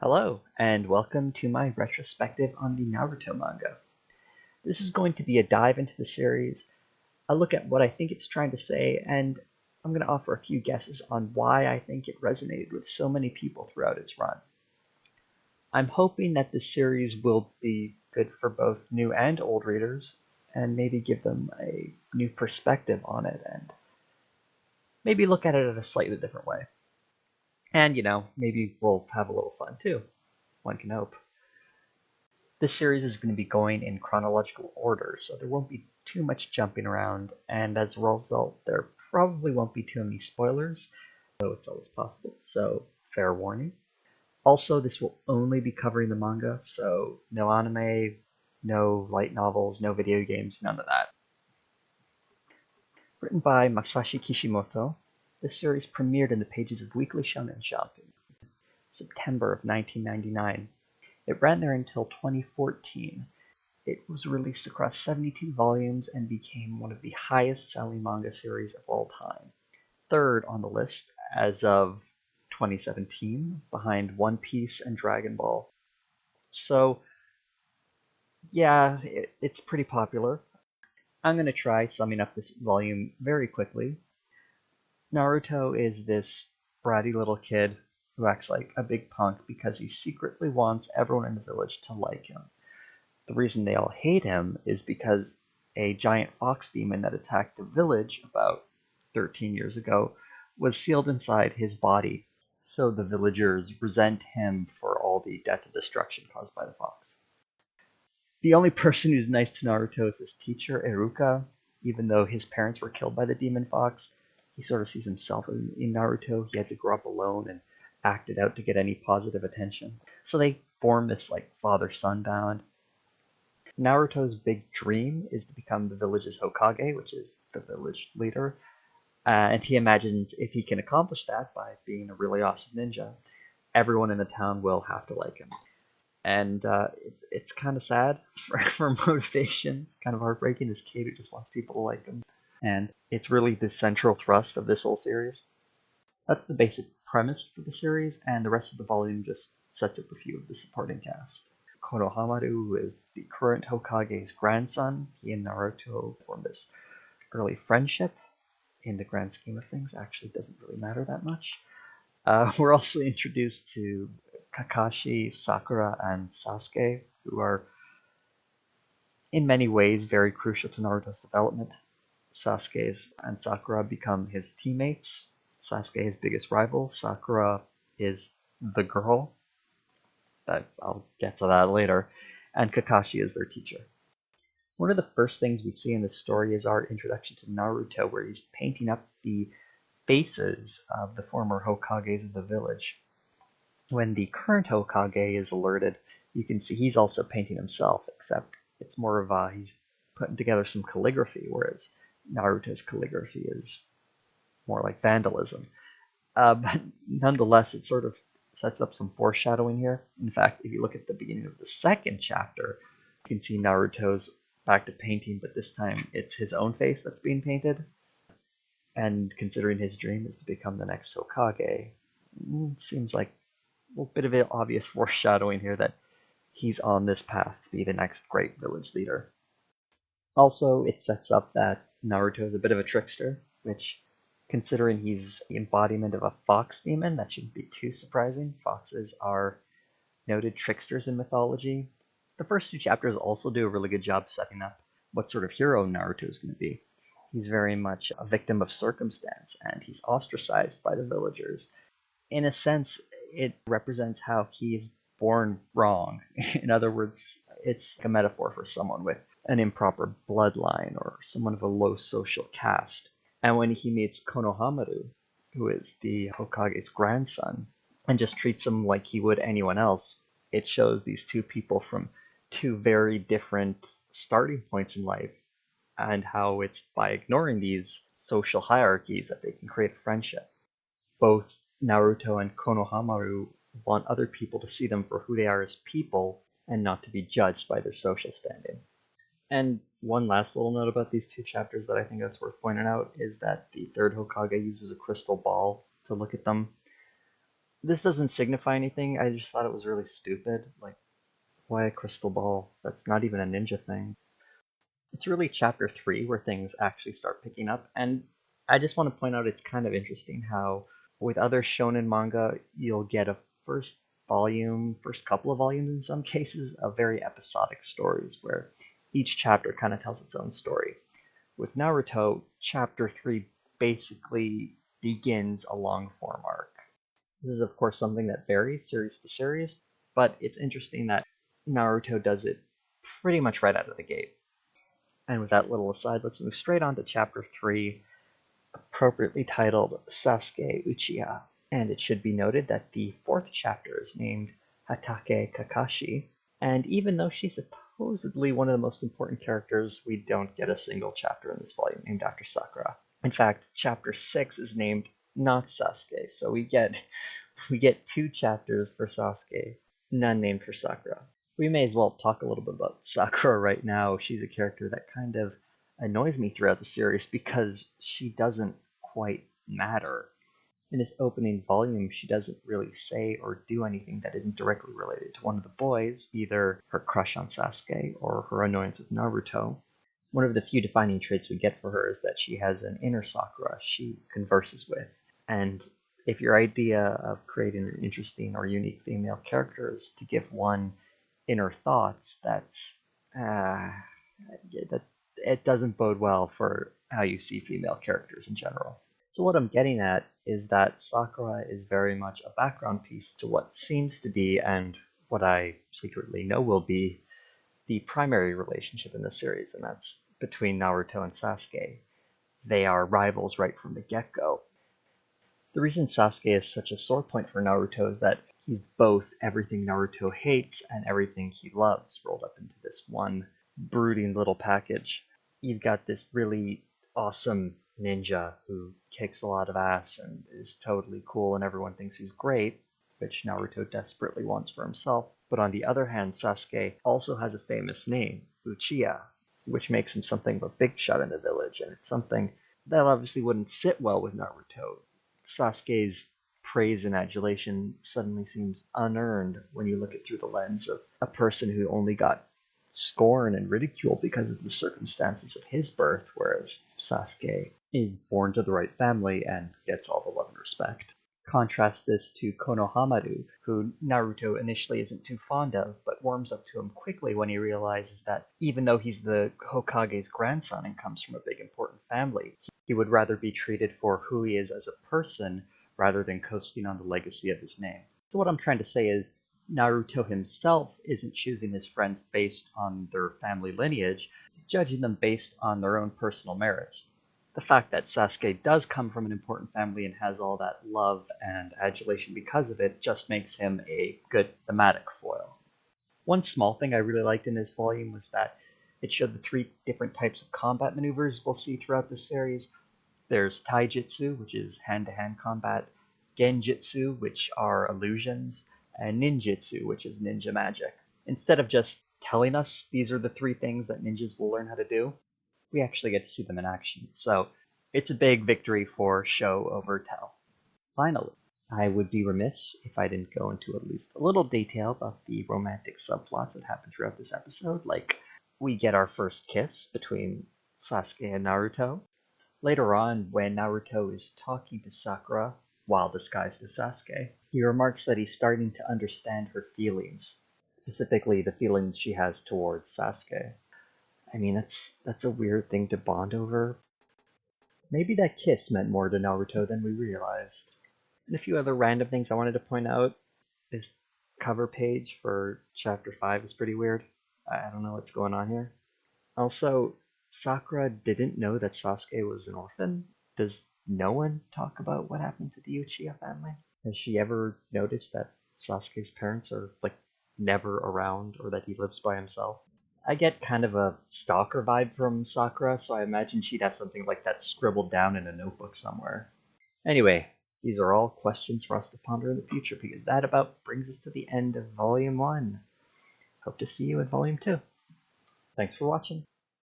Hello, and welcome to my retrospective on the Naruto manga. This is going to be a dive into the series, a look at what I think it's trying to say, and I'm going to offer a few guesses on why I think it resonated with so many people throughout its run. I'm hoping that this series will be good for both new and old readers, and maybe give them a new perspective on it, and maybe look at it in a slightly different way. And, maybe we'll have a little fun too. One can hope. This series is going to be going in chronological order, so there won't be too much jumping around, and as a result, there probably won't be too many spoilers, though it's always possible, so fair warning. Also, this will only be covering the manga, so no anime, no light novels, no video games, none of that. Written by Masashi Kishimoto, this series premiered in the pages of Weekly Shonen Jump in September of 1999. It ran there until 2014. It was released across 72 volumes and became one of the highest selling manga series of all time. Third on the list as of 2017, behind One Piece and Dragon Ball. So, yeah, it's pretty popular. I'm going to try summing up this volume very quickly. Naruto is this bratty little kid who acts like a big punk because he secretly wants everyone in the village to like him. The reason they all hate him is because a giant fox demon that attacked the village about 13 years ago was sealed inside his body, so the villagers resent him for all the death and destruction caused by the fox. The only person who's nice to Naruto is his teacher, Iruka. Even though his parents were killed by the demon fox, he sort of sees himself in Naruto. He had to grow up alone and acted out to get any positive attention. So they form this father-son bond. Naruto's big dream is to become the village's Hokage, which is the village leader, and he imagines if he can accomplish that by being a really awesome ninja, everyone in the town will have to like him. And it's kind of sad for motivation. It's kind of heartbreaking. This kid who just wants people to like him, and it's really the central thrust of this whole series. That's the basic premise for the series, and the rest of the volume just sets up a few of the supporting cast. Konohamaru is the current Hokage's grandson. He and Naruto form this early friendship. In the grand scheme of things, actually doesn't really matter that much. We're also introduced to Kakashi, Sakura, and Sasuke, who are in many ways very crucial to Naruto's development. Sasuke and Sakura become his teammates. Sasuke his biggest rival. Sakura is the girl. I'll get to that later. And Kakashi is their teacher. One of the first things we see in this story is our introduction to Naruto, where he's painting up the faces of the former Hokages of the village. When the current Hokage is alerted, you can see he's also painting himself, except it's more of he's putting together some calligraphy, whereas Naruto's calligraphy is more like vandalism. But nonetheless, it sort of sets up some foreshadowing here. In fact, if you look at the beginning of the second chapter, you can see Naruto's back to painting, but this time it's his own face that's being painted. And considering his dream is to become the next Hokage, it seems like a little bit of an obvious foreshadowing here that he's on this path to be the next great village leader. Also, it sets up that Naruto is a bit of a trickster, which, considering he's the embodiment of a fox demon, that shouldn't be too surprising. Foxes are noted tricksters in mythology. The first two chapters also do a really good job setting up what sort of hero Naruto is going to be. He's very much a victim of circumstance, and he's ostracized by the villagers. In a sense, it represents how he is born wrong. In other words, it's a metaphor for someone with an improper bloodline or someone of a low social caste. And when he meets Konohamaru, who is the Hokage's grandson, and just treats him like he would anyone else, it shows these two people from two very different starting points in life, and how it's by ignoring these social hierarchies that they can create a friendship. Both Naruto and Konohamaru want other people to see them for who they are as people and not to be judged by their social standing. And one last little note about these two chapters that I think that's worth pointing out is that the third Hokage uses a crystal ball to look at them. This doesn't signify anything, I just thought it was really stupid. Like, why a crystal ball? That's not even a ninja thing. It's really chapter 3 where things actually start picking up, and I just want to point out it's kind of interesting how with other shonen manga you'll get a first volume, first couple of volumes in some cases, of very episodic stories where each chapter kind of tells its own story. With Naruto, chapter 3 basically begins a long form arc. This is of course something that varies series to series, but it's interesting that Naruto does it pretty much right out of the gate. And with that little aside, let's move straight on to chapter 3, appropriately titled Sasuke Uchiha. And it should be noted that the fourth chapter is named Hatake Kakashi, and even though she's supposedly one of the most important characters, we don't get a single chapter in this volume named after Sakura. In fact, chapter 6 is named not Sasuke, so we get 2 chapters for Sasuke, none named for Sakura. We may as well talk a little bit about Sakura right now. She's a character that kind of annoys me throughout the series because she doesn't quite matter. In this opening volume, she doesn't really say or do anything that isn't directly related to one of the boys, either her crush on Sasuke or her annoyance with Naruto. One of the few defining traits we get for her is that she has an inner Sakura she converses with. And if your idea of creating an interesting or unique female character is to give one inner thoughts, that it doesn't bode well for how you see female characters in general. So what I'm getting at is that Sakura is very much a background piece to what seems to be, and what I secretly know will be, the primary relationship in the series, and that's between Naruto and Sasuke. They are rivals right from the get-go. The reason Sasuke is such a sore point for Naruto is that he's both everything Naruto hates and everything he loves rolled up into this one brooding little package. You've got this really awesome ninja who kicks a lot of ass and is totally cool and everyone thinks he's great, which Naruto desperately wants for himself. But on the other hand, Sasuke also has a famous name, Uchiha, which makes him something of a big shot in the village, and it's something that obviously wouldn't sit well with Naruto. Sasuke's praise and adulation suddenly seems unearned when you look at it through the lens of a person who only got scorn and ridicule because of the circumstances of his birth, whereas Sasuke is born to the right family and gets all the love and respect. Contrast this to Konohamaru, who Naruto initially isn't too fond of, but warms up to him quickly when he realizes that even though he's the Hokage's grandson and comes from a big important family, he would rather be treated for who he is as a person rather than coasting on the legacy of his name. So what I'm trying to say is Naruto himself isn't choosing his friends based on their family lineage, he's judging them based on their own personal merits. The fact that Sasuke does come from an important family and has all that love and adulation because of it just makes him a good thematic foil. One small thing I really liked in this volume was that it showed the 3 different types of combat maneuvers we'll see throughout the series. There's Taijutsu, which is hand-to-hand combat, Genjutsu, which are illusions, and Ninjutsu, which is ninja magic. Instead of just telling us these are the 3 things that ninjas will learn how to do, we actually get to see them in action. So it's a big victory for show over tell. Finally, I would be remiss if I didn't go into at least a little detail about the romantic subplots that happen throughout this episode. Like, we get our first kiss between Sasuke and Naruto. Later on, when Naruto is talking to Sakura while disguised as Sasuke, he remarks that he's starting to understand her feelings, specifically the feelings she has towards Sasuke. I mean, that's a weird thing to bond over. Maybe that kiss meant more to Naruto than we realized. And a few other random things I wanted to point out. This cover page for chapter 5 is pretty weird. I don't know what's going on here. Also, Sakura didn't know that Sasuke was an orphan. Does no one talk about what happened to the Uchiha family? Has she ever noticed that Sasuke's parents are, like, never around, or that he lives by himself? I get kind of a stalker vibe from Sakura, so I imagine she'd have something like that scribbled down in a notebook somewhere. Anyway, these are all questions for us to ponder in the future, because that about brings us to the end of Volume 1. Hope to see you in Volume 2. Thanks for watching.